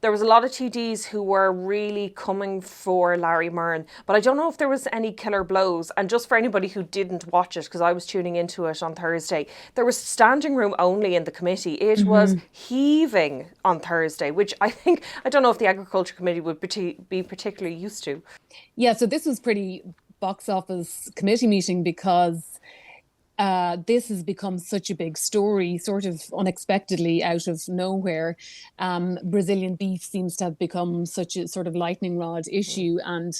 there was a lot of TDs who were really coming for Larry Murrin, but I don't know if there was any killer blows. And just for anybody who didn't watch it, because I was tuning into it on Thursday, there was standing room only in the committee. It was heaving on Thursday, which I don't know if the Agriculture Committee would be particularly used to. Yeah, so this was pretty box office committee meeting because this has become such a big story, sort of unexpectedly out of nowhere. Brazilian beef seems to have become such a sort of lightning rod issue, and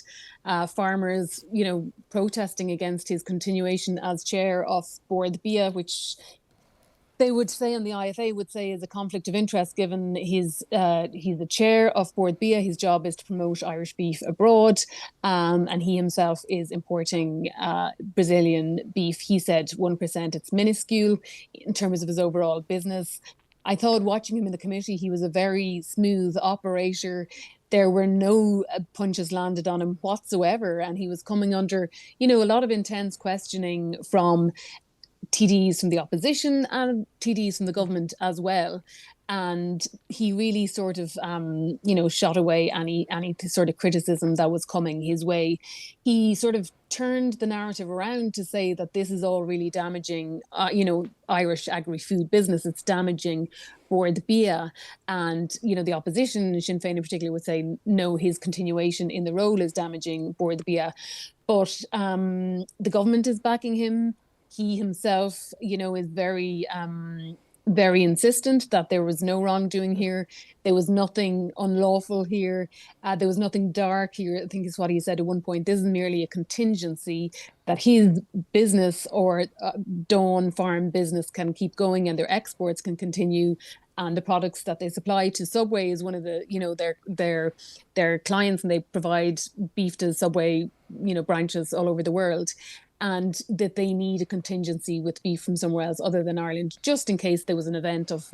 farmers, protesting against his continuation as chair of Bord Bia, which they would say, and the IFA would say, is a conflict of interest given he's the chair of Bord Bia. His job is to promote Irish beef abroad, and he himself is importing Brazilian beef. He said 1%. It's minuscule in terms of his overall business. I thought watching him in the committee, he was a very smooth operator. There were no punches landed on him whatsoever, and he was coming under, a lot of intense questioning from TDs from the opposition and TDs from the government as well. And he really sort of, shot away any sort of criticism that was coming his way. He sort of turned the narrative around to say that this is all really damaging, Irish agri-food business. It's damaging Bord Bia. And, the opposition, Sinn Féin in particular, would say, no, his continuation in the role is damaging Bord Bia. But the government is backing him. He himself, is very, very insistent that there was no wrongdoing here. There was nothing unlawful here. There was nothing dark here, I think is what he said at one point. This is merely a contingency that his business or Dawn Farm business can keep going and their exports can continue. And the products that they supply to Subway is one of the, their clients, and they provide beef to Subway, branches all over the world. And that they need a contingency with beef from somewhere else other than Ireland, just in case there was an event of,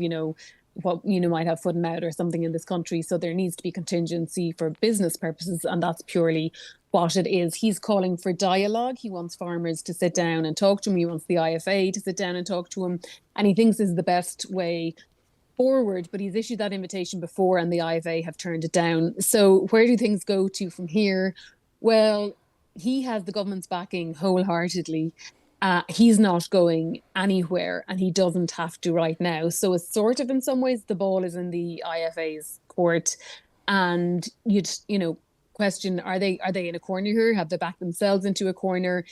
what might have foot and mouth or something in this country. So there needs to be contingency for business purposes, and that's purely what it is. He's calling for dialogue. He wants farmers to sit down and talk to him. He wants the IFA to sit down and talk to him, and he thinks this is the best way forward. But he's issued that invitation before, and the IFA have turned it down. So where do things go to from here? Well, he has the government's backing wholeheartedly. He's not going anywhere, and he doesn't have to right now. So it's sort of, in some ways, the ball is in the IFA's court. And you'd, question, are they in a corner here? Have they backed themselves into a corner?